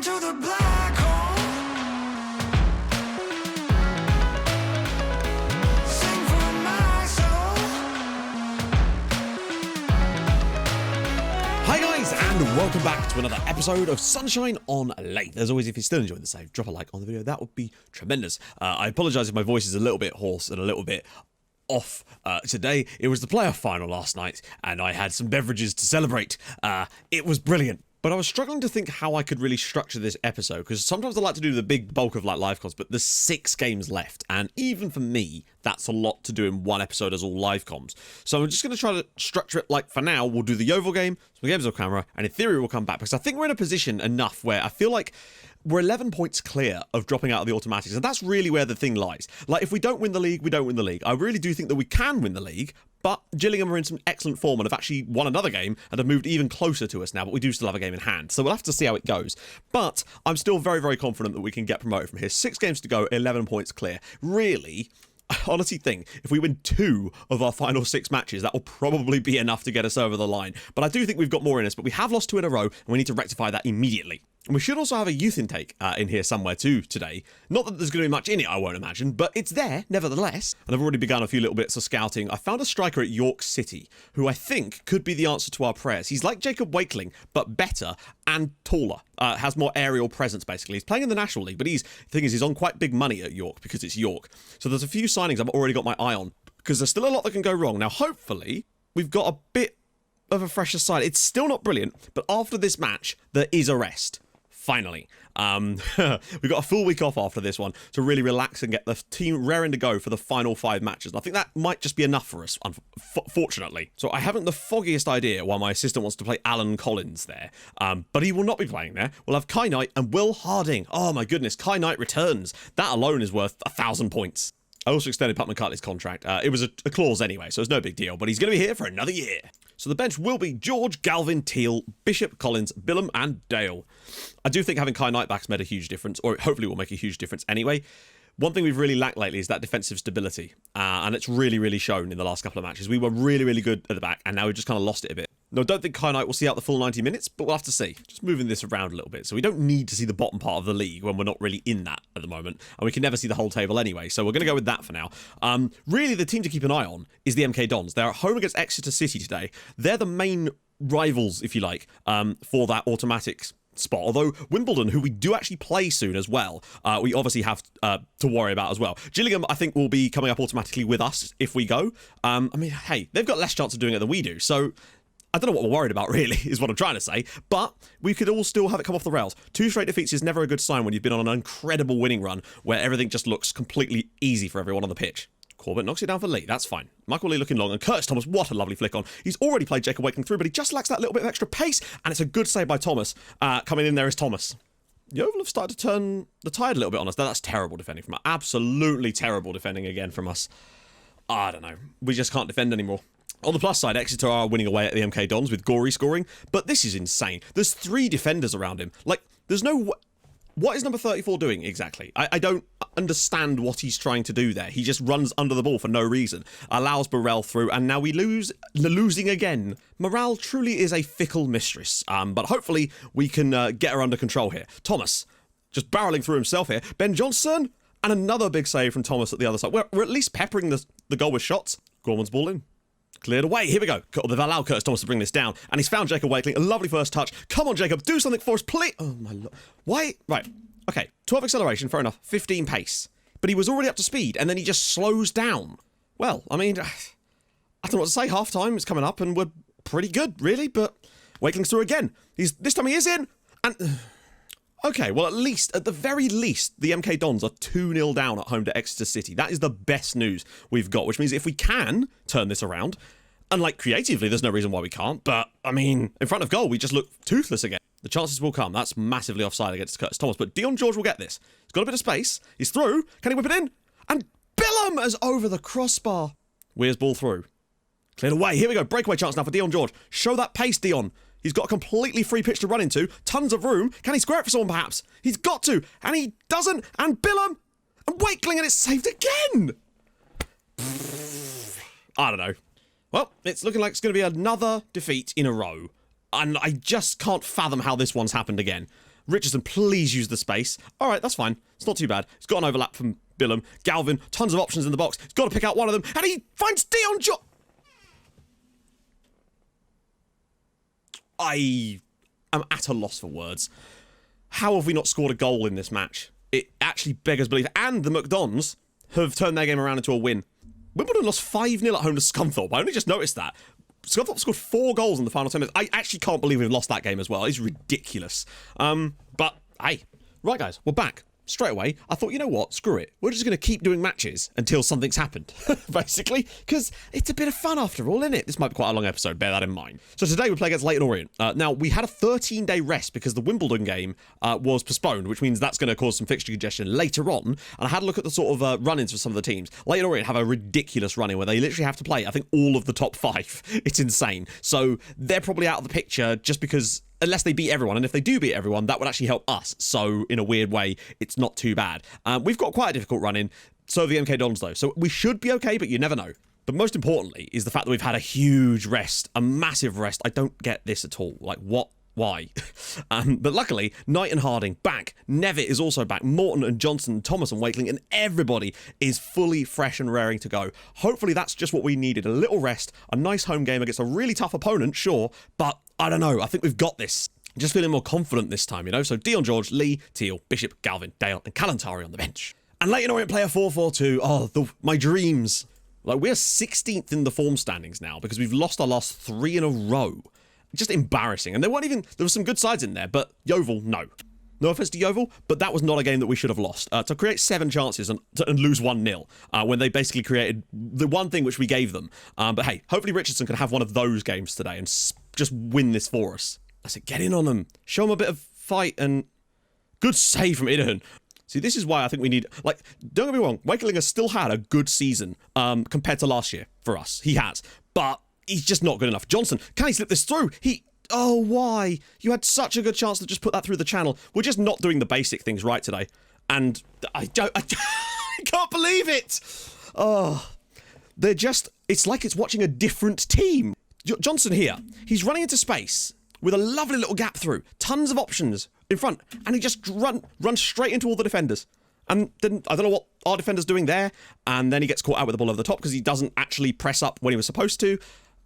to the black hole. Sing for my soul. Hi guys, and welcome back to another episode of Sunshine on Leyth. As always, if you're still enjoying the save, drop a like on the video. That would be tremendous. I apologise if my voice is a little bit hoarse and a little bit off today. It was the playoff final last night, and I had some beverages to celebrate. It was brilliant. But I was struggling to think how I could really structure this episode, because sometimes I like to do the big bulk of like live comms, but there's 6 games left, and even for me, that's a lot to do in one episode as all live comms. So I'm just going to try to structure it like, for now, we'll do the Yeovil game, some games off camera, and in theory we'll come back, because I think we're in a position enough where I feel like we're 11 points clear of dropping out of the automatics, and that's really where the thing lies. Like, if we don't win the league, we don't win the league. I really do think that we can win the league, but Gillingham are in some excellent form and have actually won another game and have moved even closer to us now, but we do still have a game in hand. So we'll have to see how it goes. But I'm still very, very confident that we can get promoted from here. 6 games to go, 11 points clear. Really, I honestly think if we win 2 of our final 6 matches, that will probably be enough to get us over the line. But I do think we've got more in us, but we have lost 2 in a row, and we need to rectify that immediately. And we should also have a youth intake in here somewhere too today. Not that there's going to be much in it, I won't imagine, but it's there, nevertheless. And I've already begun a few little bits of scouting. I found a striker at York City, who I think could be the answer to our prayers. He's like Jacob Wakeling, but better and taller. Has more aerial presence, basically. He's playing in the National League, but the thing is, he's on quite big money at York, because it's York. So there's a few signings I've already got my eye on, because there's still a lot that can go wrong. Now, hopefully, we've got a bit of a fresher side. It's still not brilliant, but after this match, there is a rest. Finally. We've got a full week off after this one to really relax and get the team raring to go for the final 5 matches. And I think that might just be enough for us, fortunately. So I haven't the foggiest idea why my assistant wants to play Alan Collins there, but he will not be playing there. We'll have Kai Knight and Will Harding. Oh my goodness, Kai Knight returns. That alone is worth 1,000 points. I also extended Pat McCartney's contract. It was a clause anyway, so it's no big deal, but he's going to be here for another year. So the bench will be George, Galvin, Teal, Bishop, Collins, Billum and Dale. I do think having Kai Knight back's made a huge difference, or hopefully will make a huge difference anyway. One thing we've really lacked lately is that defensive stability, and it's really, really shown in the last couple of matches. We were really, really good at the back, and now we've just kind of lost it a bit. No, I don't think Kai Knight will see out the full 90 minutes, but we'll have to see. Just moving this around a little bit. So we don't need to see the bottom part of the league when we're not really in that at the moment, and we can never see the whole table anyway, so we're going to go with that for now. Really, the team to keep an eye on is the MK Dons. They're at home against Exeter City today. They're the main rivals, if you like, for that automatics spot, although Wimbledon, who we do actually play soon as well, we obviously have to worry about as well. Gillingham, I think, will be coming up automatically with us if we go. I mean, hey, they've got less chance of doing it than we do, so I don't know what we're worried about, really, is what I'm trying to say, but we could all still have it come off the rails. 2 straight defeats is never a good sign when you've been on an incredible winning run where everything just looks completely easy for everyone on the pitch. Corbett knocks it down for Lee. That's fine. Michael Lee looking long, and Curtis Thomas, what a lovely flick on. He's already played Jacob Wakeling through, but he just lacks that little bit of extra pace, and it's a good save by Thomas. Coming in there is Thomas. Yeovil have started to turn the tide a little bit on us. That's terrible defending from us. Absolutely terrible defending again from us. I don't know. We just can't defend anymore. On the plus side, Exeter are winning away at the MK Dons with Gorey scoring, but this is insane. There's 3 defenders around him. Like, there's no... What is number 34 doing exactly? I don't understand what he's trying to do there. He just runs under the ball for no reason, allows Burrell through, and now we losing again. Morale truly is a fickle mistress, but hopefully we can get her under control here. Thomas, just barreling through himself here. Ben Johnson, and another big save from Thomas at the other side. We're at least peppering the goal with shots. Gorman's ball in. Cleared away. Here we go. They've allowed Curtis Thomas to bring this down. And he's found Jacob Wakeling. A lovely first touch. Come on, Jacob. Do something for us, please. Oh, my Lord. Why? Right. Okay. 12 acceleration. Fair enough. 15 pace. But he was already up to speed. And then he just slows down. Well, I mean, I don't know what to say. Half time is coming up. And we're pretty good, really. But Wakeling's through again. This time he is in. And... Okay, well, at the very least, the MK Dons are 2-0 down at home to Exeter City. That is the best news we've got, which means if we can turn this around, and like creatively, there's no reason why we can't, but I mean, in front of goal, we just look toothless again. The chances will come. That's massively offside against Curtis Thomas, but Dion George will get this. He's got a bit of space. He's through. Can he whip it in? And Billum is over the crossbar. Weir's ball through. Cleared away. Here we go. Breakaway chance now for Dion George. Show that pace, Dion. He's got a completely free pitch to run into. Tons of room. Can he square it for someone, perhaps? He's got to. And he doesn't. And Billum. And Wakeling, and it's saved again. I don't know. Well, it's looking like it's going to be another defeat in a row. And I just can't fathom how this one's happened again. Richardson, please use the space. All right, that's fine. It's not too bad. He's got an overlap from Billum. Galvin, tons of options in the box. He's got to pick out one of them, and he finds Dion George. I am at a loss for words. How have we not scored a goal in this match? It actually beggars belief. And the McDons have turned their game around into a win. Wimbledon lost 5-0 at home to Scunthorpe. I only just noticed that. Scunthorpe scored 4 goals in the final 10 minutes. I actually can't believe we've lost that game as well. It's ridiculous. But, hey. Right, guys, we're back. Straight away, I thought, you know what? Screw it. We're just going to keep doing matches until something's happened, basically, because it's a bit of fun after all, isn't it? This might be quite a long episode, bear that in mind. So today we play against Leyton Orient. Now, we had a 13-day rest because the Wimbledon game was postponed, which means that's going to cause some fixture congestion later on. And I had a look at the sort of run-ins for some of the teams. Leyton Orient have a ridiculous run-in where they literally have to play, I think, all of the top 5. It's insane. So they're probably out of the picture just because... unless they beat everyone, and if they do beat everyone, that would actually help us. So, in a weird way, it's not too bad. We've got quite a difficult run-in, so have the MK Dons, though. So we should be okay, but you never know. But most importantly is the fact that we've had a huge rest, a massive rest. I don't get this at all. Like, what? Why? But luckily, Knight and Harding back. Nevitt is also back. Morton and Johnson, Thomas and Wakeling, and everybody is fully fresh and raring to go. Hopefully that's just what we needed. A little rest, a nice home game against a really tough opponent, sure, but I don't know. I think we've got this. I'm just feeling more confident this time, you know? So Dion George, Lee, Teal, Bishop, Galvin, Dale, and Kalantari on the bench. And Leyton Orient play a 4-4-2. Oh, my dreams. Like, we're 16th in the form standings now because we've lost our last 3 in a row. Just embarrassing. And there were some good sides in there, but Yeovil, no. No offense to Yeovil, but that was not a game that we should have lost. To create 7 chances and lose 1-0 when they basically created the one thing which we gave them. But hey, hopefully Richardson can have one of those games today and just win this for us. I said, get in on them. Show them a bit of fight and good save from Idahan. See, this is why I think we need, like, don't get me wrong, Wakeling has still had a good season compared to last year for us. He has. But he's just not good enough. Johnson, can he slip this through? Oh, why? You had such a good chance to just put that through the channel. We're just not doing the basic things right today. And I can't believe it. Oh, it's like it's watching a different team. Johnson here, he's running into space with a lovely little gap through. Tons of options in front. And he just runs straight into all the defenders. And then, I don't know what our defender's doing there. And then he gets caught out with the ball over the top because he doesn't actually press up when he was supposed to.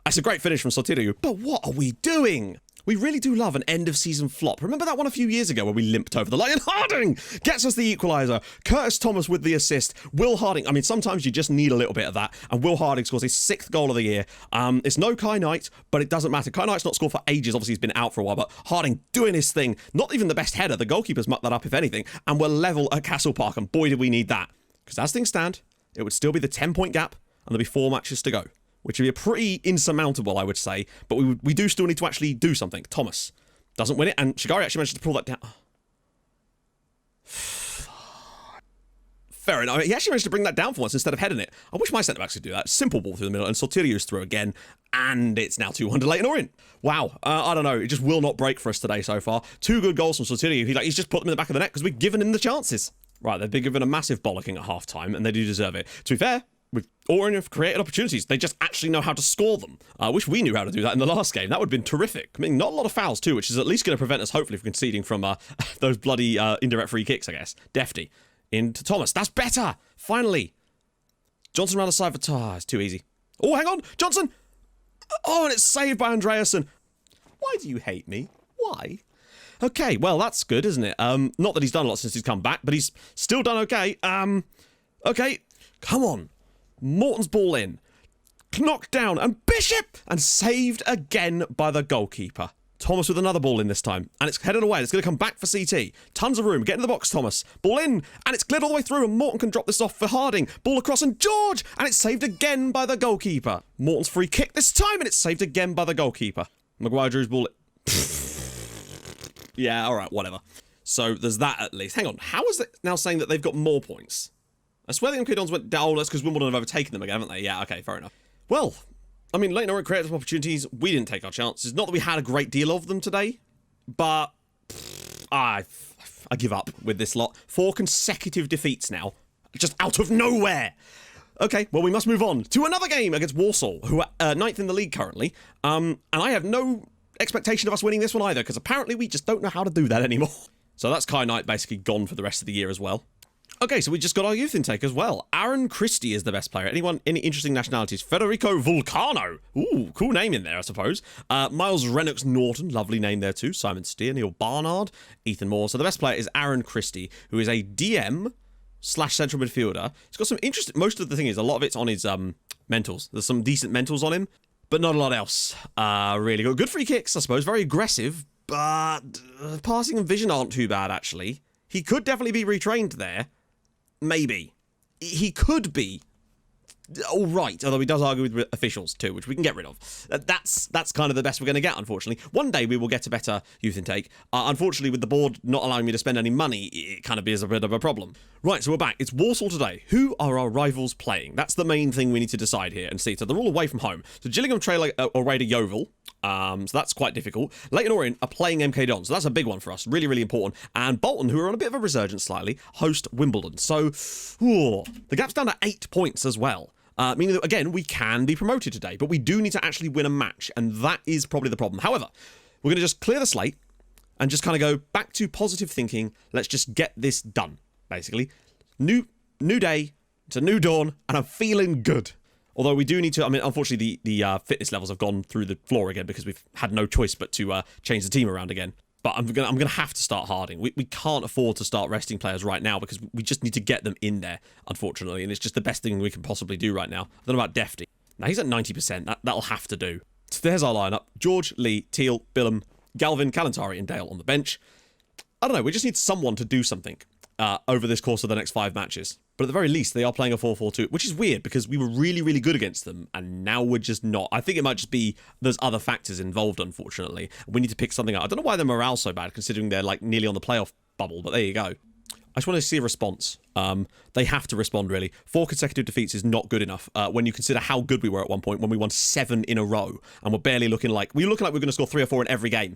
That's a great finish from Sotirio, but what are we doing? We really do love an end-of-season flop. Remember that one a few years ago where we limped over the line? And Harding gets us the equaliser. Curtis Thomas with the assist. Will Harding, I mean, sometimes you just need a little bit of that. And Will Harding scores his 6th goal of the year. It's no Kai Knight, but it doesn't matter. Kai Knight's not scored for ages. Obviously, he's been out for a while, but Harding doing his thing. Not even the best header. The goalkeeper's mucked that up, if anything. And we're level at Castle Park, and boy, did we need that. Because as things stand, it would still be the 10-point gap, and there'll be 4 matches to go. Which would be a pretty insurmountable, I would say. But we do still need to actually do something. Thomas doesn't win it, and Shigari actually managed to pull that down. Fair enough. He actually managed to bring that down for once instead of heading it. I wish my centre-backs could do that. Simple ball through the middle, and Sotirio's through again, and it's now 2-1 to Leyton Orient. Wow. I don't know. It just will not break for us today so far. 2 good goals from Sotirio. He's just put them in the back of the net because we've given him the chances. Right, they've been given a massive bollocking at half-time, and they do deserve it. To be fair, with Orient have created opportunities. They just actually know how to score them. I wish we knew how to do that in the last game. That would have been terrific. I mean, not a lot of fouls too, which is at least going to prevent us, hopefully, from conceding from those bloody indirect free kicks, I guess. Defty. Into Thomas. That's better! Finally! Johnson around the side for... it's too easy. Oh, hang on! Johnson! Oh, and it's saved by Andreasen. Why do you hate me? Why? Okay, well, that's good, isn't it? Not that he's done a lot since he's come back, but he's still done okay. Okay, come on. Morton's ball in. Knocked down, and Bishop! And saved again by the goalkeeper. Thomas with another ball in this time. And it's headed away. It's going to come back for CT. Tons of room. Get in the box, Thomas. Ball in. And it's cleared all the way through. And Morton can drop this off for Harding. Ball across and George! And it's saved again by the goalkeeper. Morton's free kick this time. And it's saved again by the goalkeeper. Maguire Drew's ball... yeah, alright, whatever. So there's that at least. Hang on. How is it now saying that they've got more points? I swear the MK Dons went down. That's because Wimbledon have overtaken them again, haven't they? Yeah, okay, fair enough. Well, I mean, Leyton Orient created some opportunities. We didn't take our chances. Not that we had a great deal of them today, but I give up with this lot. 4 consecutive defeats now, just out of nowhere. Okay, well, we must move on to another game against Walsall, who are 9th in the league currently. And I have no expectation of us winning this one either, because apparently we just don't know how to do that anymore. So that's Kai Knight basically gone for the rest of the year as well. Okay, so we just got our youth intake as well. Aaron Christie is the best player. Any interesting nationalities? Federico Vulcano. Ooh, cool name in there, I suppose. Miles Rennox Norton, lovely name there too. Simon Steer, Neil Barnard, Ethan Moore. So the best player is Aaron Christie, who is a DM / central midfielder. He's got some interesting, most of the thing is, a lot of it's on his mentals. There's some decent mentals on him, but not a lot else. Really good. Good free kicks, I suppose. Very aggressive, but passing and vision aren't too bad, actually. He could definitely be retrained there. Maybe. He could be all right, although he does argue with officials too, which we can get rid of. That's kind of the best we're going to get, unfortunately. One day we will get a better youth intake. Unfortunately, with the board not allowing me to spend any money, it kind of is a bit of a problem. Right, so we're back. It's Walsall today. Who are our rivals playing? That's the main thing we need to decide here and see. So they're all away from home. So Gillingham trail away to Yeovil. So that's quite difficult. Leyton Orient are playing MK Dons, so that's a big one for us. Really, really important. And Bolton, who are on a bit of a resurgence slightly, host Wimbledon. So the gap's down to 8 points as well. Meaning that, again, we can be promoted today, but we do need to actually win a match, and that is probably the problem. However, we're going to just clear the slate and just kind of go back to positive thinking. Let's just get this done, basically. New day, it's a new dawn, and I'm feeling good. Although we do need to, I mean, unfortunately, the fitness levels have gone through the floor again because we've had no choice but to change the team around again. But I'm gonna have to start Harding. We can't afford to start resting players right now because we just need to get them in there, unfortunately. And it's just the best thing we can possibly do right now. I don't know about Defty. Now, he's at 90%. That'll have to do. So there's our lineup. George, Lee, Teal, Billum, Galvin, Kalantari, and Dale on the bench. I don't know. We just need someone to do something over this course of the next 5 matches. But at the very least, they are playing a 4-4-2, which is weird because we were really, really good against them, and now we're just not. I think it might just be there's other factors involved, unfortunately. We need to pick something out. I don't know why their morale's so bad, considering they're like nearly on the playoff bubble, but there you go. I just want to see a response. They have to respond, really. 4 consecutive defeats is not good enough when you consider how good we were at one point when we won 7 in a row, and we're barely looking like... We were looking like we were going to score 3 or 4 in every game.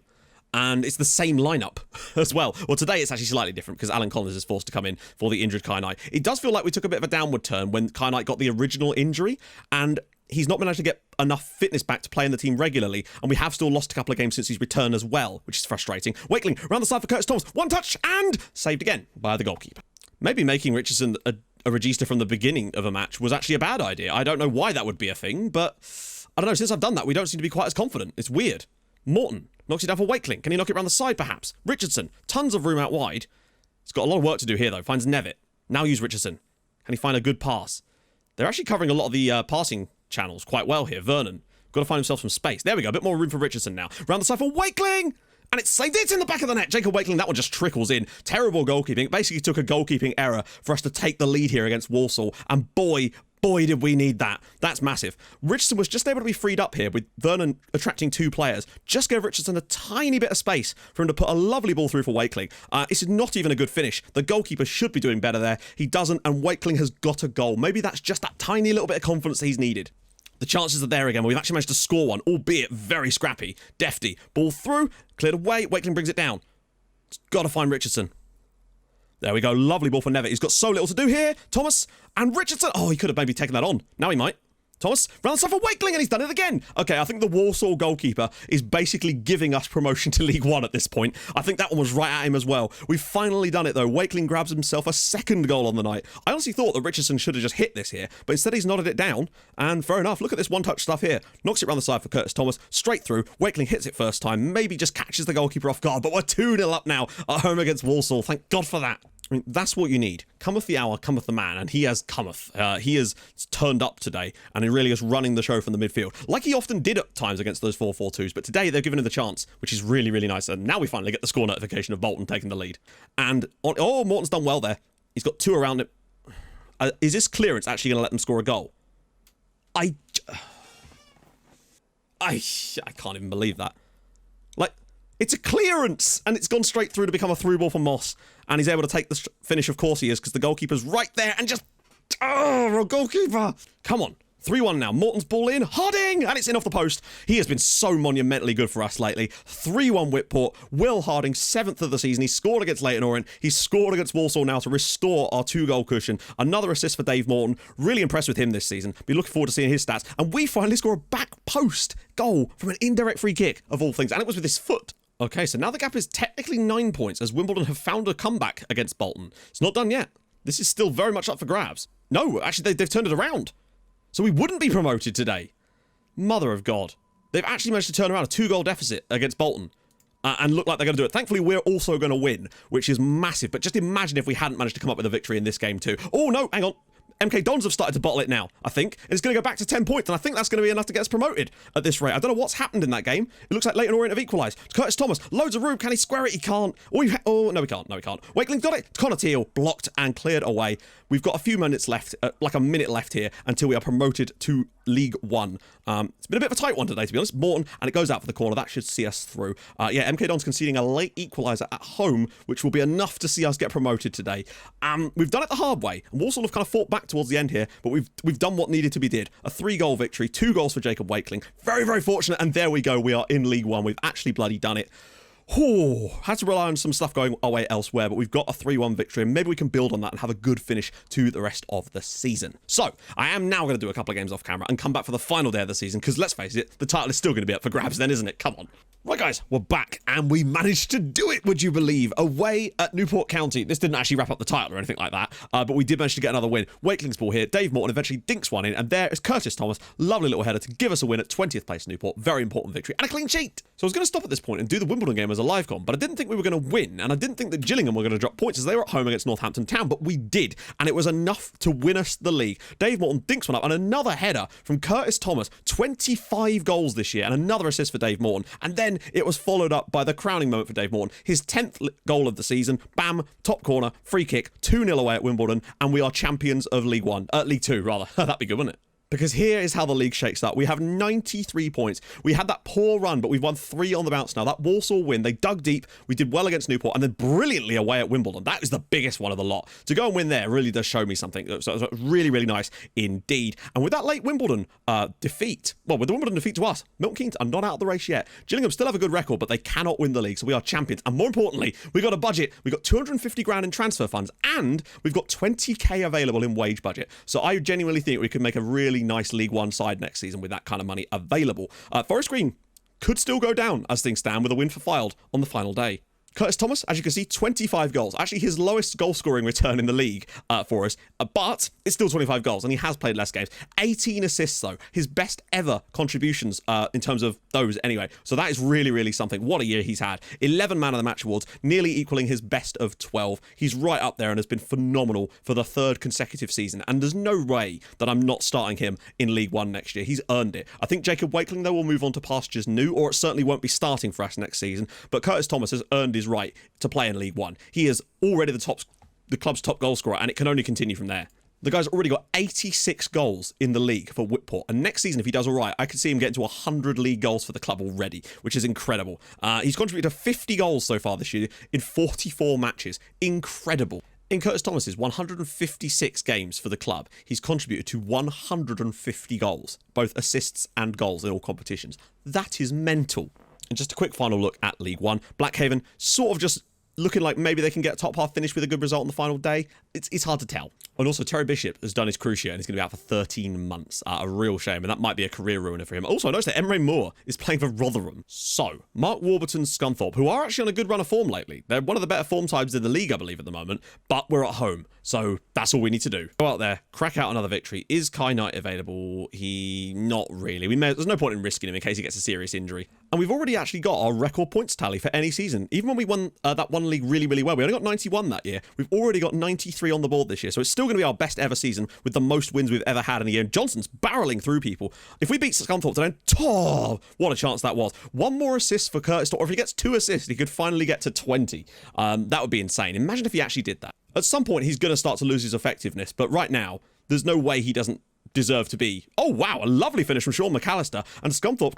And it's the same lineup as well. Well, today it's actually slightly different because Alan Collins is forced to come in for the injured Kai Knight. It does feel like we took a bit of a downward turn when Kai Knight got the original injury, and he's not been able to get enough fitness back to play in the team regularly, and we have still lost a couple of games since his return as well, which is frustrating. Wakeling round the side for Curtis Thomas. One touch and saved again by the goalkeeper. Maybe making Richardson a regista from the beginning of a match was actually a bad idea. I don't know why that would be a thing, but I don't know. Since I've done that, we don't seem to be quite as confident. It's weird. Morton knocks it down for Wakeling. Can he knock it around the side, perhaps? Richardson. Tons of room out wide. He's got a lot of work to do here, though. Finds Nevitt. Now use Richardson. Can he find a good pass? They're actually covering a lot of the passing channels quite well here. Vernon. Got to find himself some space. There we go. A bit more room for Richardson now. Round the side for Wakeling! And it's saved. It's in the back of the net. Jacob Wakeling, that one just trickles in. Terrible goalkeeping. It basically took a goalkeeping error for us to take the lead here against Walsall. And boy, did we need that. That's massive. Richardson was just able to be freed up here with Vernon attracting 2 players. Just gave Richardson a tiny bit of space for him to put a lovely ball through for Wakeling. It's not even a good finish. The goalkeeper should be doing better there. He doesn't, and Wakeling has got a goal. Maybe that's just that tiny little bit of confidence that he's needed. The chances are there again. We've actually managed to score one, albeit very scrappy. Defty. Ball through. Cleared away. Wakeling brings it down. Got to find Richardson. There we go. Lovely ball for Nevitt. He's got so little to do here. Thomas and Richardson. Oh, he could have maybe taken that on. Now he might. Thomas, round the side for Wakeling, and he's done it again. Okay, I think the Walsall goalkeeper is basically giving us promotion to League One at this point. I think that one was right at him as well. We've finally done it, though. Wakeling grabs himself a 2nd goal on the night. I honestly thought that Richardson should have just hit this here, but instead he's nodded it down, and fair enough. Look at this one-touch stuff here. Knocks it round the side for Curtis Thomas, straight through. Wakeling hits it first time, maybe just catches the goalkeeper off guard, but we're 2-0 up now at home against Walsall. Thank God for that. I mean, that's what you need. Cometh the hour, cometh the man, and he has cometh. He has turned up today, and he really is running the show from the midfield, like he often did at times against those 4-4-2s, but today they've given him the chance, which is really, really nice, and now we finally get the score notification of Bolton taking the lead. And, Morton's done well there. He's got 2 around it. Is this clearance actually going to let them score a goal? I can't even believe that. Like, it's a clearance, and it's gone straight through to become a through ball for Moss. And he's able to take the finish, of course he is, because the goalkeeper's right there, and just... Oh, goalkeeper! Come on. 3-1 now. Morton's ball in. Harding! And it's in off the post. He has been so monumentally good for us lately. 3-1 Whitport. Will Harding, 7th of the season. He scored against Leyton Orient. He's scored against Walsall now to restore our 2-goal cushion. Another assist for Dave Morton. Really impressed with him this season. Be looking forward to seeing his stats. And we finally score a back post goal from an indirect free kick, of all things. And it was with his foot. Okay, so now the gap is technically 9 points as Wimbledon have found a comeback against Bolton. It's not done yet. This is still very much up for grabs. No, actually, they've turned it around. So we wouldn't be promoted today. Mother of God. They've actually managed to turn around a 2-goal deficit against Bolton. And look like they're going to do it. Thankfully, we're also going to win, which is massive. But just imagine if we hadn't managed to come up with a victory in this game too. Oh, no, hang on. MK Dons have started to bottle it now, I think. And it's going to go back to 10 points, and I think that's going to be enough to get us promoted at this rate. I don't know what's happened in that game. It looks like Leyton Orient have equalised. Curtis Thomas, loads of room. Can he square it? He can't. Oh, no, he can't. No, he can't. Wakeling got it. Connor Teal blocked and cleared away. We've got a few minutes left, like a minute left here, until we are promoted to League One. It's been a bit of a tight one today, to be honest. Morton, and it goes out for the corner. That should see us through. Yeah, MK Dons conceding a late equaliser at home, which will be enough to see us get promoted today. We've done it the hard way. And Walsall have kind of fought back towards the end here, but we've done what needed to be did. A 3-goal victory, 2 goals for Jacob Wakeling. Very, very fortunate, and there we go. We are in League One. We've actually bloody done it. Had to rely on some stuff going our way elsewhere, but we've got a 3-1 victory, and maybe we can build on that and have a good finish to the rest of the season. So, I am now going to do a couple of games off camera and come back for the final day of the season, because let's face it, the title is still going to be up for grabs then, isn't it? Come on. Right, guys, we're back, and we managed to do it, would you believe? Away at Newport County. This didn't actually wrap up the title or anything like that, but we did manage to get another win. Wakeling's ball here. Dave Morton eventually dinks one in, and there is Curtis Thomas. Lovely little header to give us a win at 20th place Newport. Very important victory, and a clean sheet. So I was going to stop at this point and do the Wimbledon game as a live com, but I didn't think we were going to win, and I didn't think that Gillingham were going to drop points as they were at home against Northampton Town, but we did, and it was enough to win us the league. Dave Morton dinks one up, and another header from Curtis Thomas. 25 goals this year, and another assist for Dave Morton, and then it was followed up by the crowning moment for Dave Morton. His 10th goal of the season. Bam, top corner, free kick, 2-0 away at Wimbledon, and we are champions of League Two, rather. That'd be good, wouldn't it? Because here is how the league shakes up. We have 93 points. We had that poor run, but we've won 3 on the bounce now. That Walsall win, they dug deep. We did well against Newport, and then brilliantly away at Wimbledon. That is the biggest one of the lot. To go and win there really does show me something. So it was really, really nice indeed. And with that late Wimbledon defeat, well, with the Wimbledon defeat to us, Milton Keynes are not out of the race yet. Gillingham still have a good record, but they cannot win the league, so we are champions. And more importantly, we got a budget. We got 250 grand in transfer funds, and we've got 20k available in wage budget. So I genuinely think we could make a really nice League One side next season with that kind of money available. Forest Green could still go down as things stand with a win for Fylde on the final day. Curtis Thomas, as you can see, 25 goals. Actually, his lowest goal-scoring return in the league for us, but it's still 25 goals, and he has played less games. 18 assists, though. His best ever contributions in terms of those, anyway. So that is really, really something. What a year he's had. 11 Man of the Match awards, nearly equaling his best of 12. He's right up there and has been phenomenal for the 3rd consecutive season, and there's no way that I'm not starting him in League One next year. He's earned it. I think Jacob Wakeling, though, will move on to pastures new, or it certainly won't be starting for us next season, but Curtis Thomas has earned his right to play in League One. He is already the club's top goal scorer, and it can only continue from there. The guy's already got 86 goals in the league for Whitport, and next season, if he does all right, I could see him getting to 100 league goals for the club already, which is incredible. He's contributed to 50 goals so far this year in 44 matches. Incredible. In Curtis Thomas's 156 games for the club, he's contributed to 150 goals, both assists and goals in all competitions. That is mental. And just a quick final look at League One. Blackhaven sort of just looking like maybe they can get a top half finish with a good result on the final day. It's hard to tell. And also, Terry Bishop has done his cruciate and he's going to be out for 13 months. A real shame, and that might be a career ruiner for him. Also, I noticed that Emre Moore is playing for Rotherham. So, Mark Warburton, Scunthorpe, who are actually on a good run of form lately. They're one of the better form types in the league, I believe, at the moment. But we're at home, so that's all we need to do. Go out there, crack out another victory. Is Kai Knight available? Not really. There's no point in risking him in case he gets a serious injury. And we've already actually got our record points tally for any season. Even when we won that one league really, really well, we only got 91 that year. We've already got 93 on the board this year, so it's still going to be our best ever season with the most wins we've ever had in a year. Johnson's barreling through people. If we beat Scunthorpe today, what a chance that was. One more assist for Curtis, or if he gets 2 assists, he could finally get to 20. That would be insane. Imagine if he actually did that. At some point, he's going to start to lose his effectiveness, but right now, there's no way he doesn't deserve to be. Oh, wow, a lovely finish from Sean McAllister, and Scunthorpe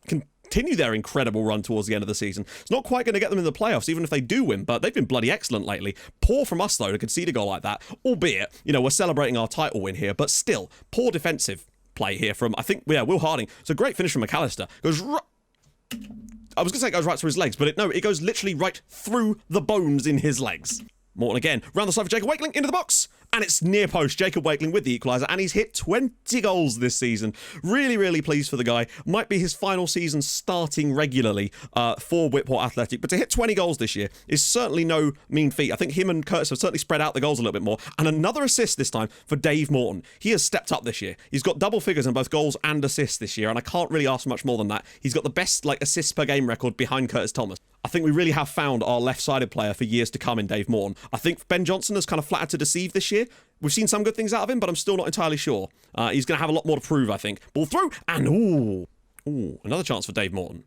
continue their incredible run towards the end of the season. It's not quite going to get them in the playoffs, even if they do win, but they've been bloody excellent lately. Poor from us, though, to concede a goal like that, albeit, we're celebrating our title win here, but still, poor defensive play here from, I think, Will Harding. It's a great finish from McAllister. I was going to say it goes right through his legs, but it goes literally right through the bones in his legs. Morton again, round the side for Jacob Wakeling, into the box. And it's near post. Jacob Wakeling with the equaliser, and he's hit 20 goals this season. Really, really pleased for the guy. Might be his final season starting regularly for Whitport Athletic, but to hit 20 goals this year is certainly no mean feat. I think him and Curtis have certainly spread out the goals a little bit more. And another assist this time for Dave Morton. He has stepped up this year. He's got double figures in both goals and assists this year, and I can't really ask for much more than that. He's got the best assists per game record behind Curtis Thomas. I think we really have found our left-sided player for years to come in Dave Morton. I think Ben Johnson has kind of flattered to deceive this year. We've seen some good things out of him, but I'm still not entirely sure. He's going to have a lot more to prove, I think. Ball through, and another chance for Dave Morton.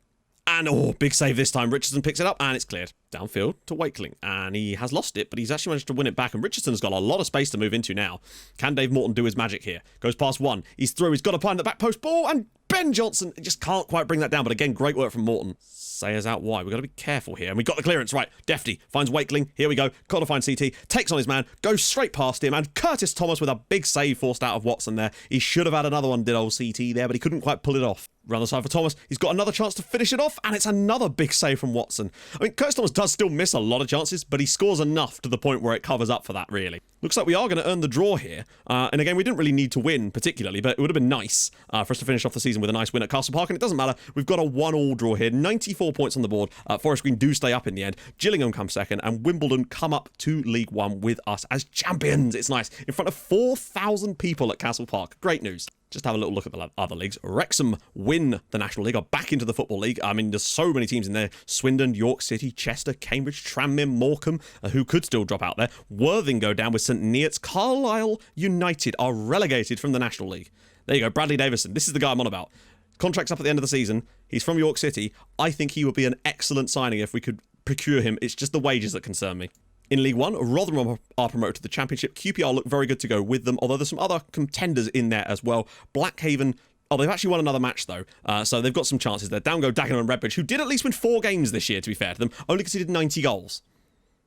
And big save this time. Richardson picks it up, and it's cleared. Downfield to Wakeling, and he has lost it, but he's actually managed to win it back, and Richardson's got a lot of space to move into now. Can Dave Morton do his magic here? Goes past one. He's through. He's got a behind the back post ball, and Ben Johnson just can't quite bring that down, but again, great work from Morton. Sayers out wide. We've got to be careful here. And we got the clearance right. Defty finds Wakeling. Here we go. Got to find CT. Takes on his man. Goes straight past him. And Curtis Thomas with a big save forced out of Watson there. He should have had another one, did old CT there, but he couldn't quite pull it off. Round the side for Thomas. He's got another chance to finish it off, and it's another big save from Watson. I mean, Curtis Thomas does still miss a lot of chances, but he scores enough to the point where it covers up for that, really. Looks like we are going to earn the draw here. And again, we didn't really need to win particularly, but it would have been nice for us to finish off the season with a nice win at Castle Park. And it doesn't matter. We've got a 1-1 draw here. 94 points on the board. Forest Green do stay up in the end. Gillingham come second, and Wimbledon come up to League One with us as champions. It's nice. In front of 4,000 people at Castle Park. Great news. Just have a little look at the other leagues. Wrexham win the National League, are back into the Football League. I mean, there's so many teams in there. Swindon, York City, Chester, Cambridge, Tranmere, Morecambe, who could still drop out there. Worthing go down with St Neots. Carlisle United are relegated from the National League. There you go, Bradley Davison. This is the guy I'm on about. Contract's up at the end of the season. He's from York City. I think he would be an excellent signing if we could procure him. It's just the wages that concern me. In League One, Rotherham are promoted to the Championship. QPR look very good to go with them, although there's some other contenders in there as well. Blackhaven, they've actually won another match, though, so they've got some chances there. Down go Dagenham and Redbridge, who did at least win 4 games this year, to be fair to them, only conceded 90 goals.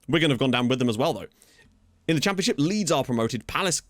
We're going to have gone down with them as well, though. In the Championship, Leeds are promoted. Palace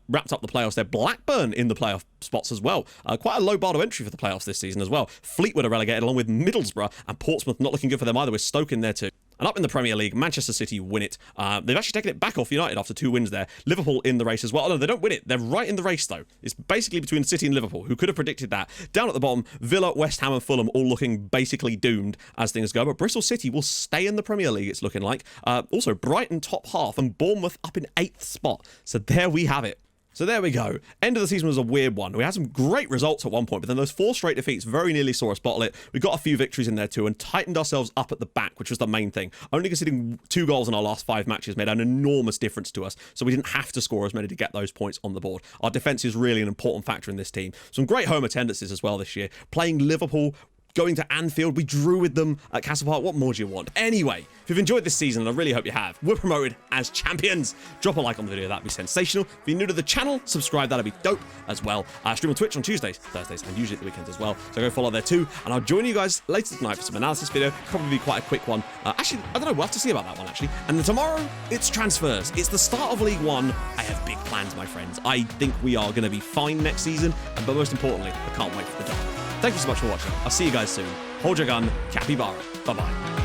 wrapped up the playoffs there. Blackburn in the playoff spots as well. Quite a low bar to entry for the playoffs this season as well. Fleetwood are relegated along with Middlesbrough, and Portsmouth not looking good for them either, with Stoke in there too. And up in the Premier League, Manchester City win it. They've actually taken it back off United after 2 wins there. Liverpool in the race as well. Oh, no, they don't win it. They're right in the race, though. It's basically between City and Liverpool. Who could have predicted that? Down at the bottom, Villa, West Ham and Fulham all looking basically doomed as things go. But Bristol City will stay in the Premier League, it's looking like. Also, Brighton top half and Bournemouth up in 8th spot. So there we have it. So there we go. End of the season was a weird one. We had some great results at one point, but then those 4 straight defeats very nearly saw us bottle it. We got a few victories in there too and tightened ourselves up at the back, which was the main thing. Only conceding 2 goals in our last 5 matches made an enormous difference to us, so we didn't have to score as many to get those points on the board. Our defence is really an important factor in this team. Some great home attendances as well this year. Playing Liverpool, going to Anfield, we drew with them at Castle Park. What more do you want? Anyway, if you've enjoyed this season, and I really hope you have, we're promoted as champions. Drop a like on the video, that'd be sensational. If you're new to the channel, subscribe, that'd be dope as well. I stream on Twitch on Tuesdays, Thursdays, and usually at the weekends as well. So go follow there too, and I'll join you guys later tonight for some analysis video. Probably be quite a quick one. Actually, I don't know, we'll have to see about that one actually. And then tomorrow, it's transfers. It's the start of League One. I have big plans, my friends. I think we are going to be fine next season, but most importantly, I can't wait for the draft. Thank you so much for watching. I'll see you guys soon. Hold your gun, capybara. Bye-bye.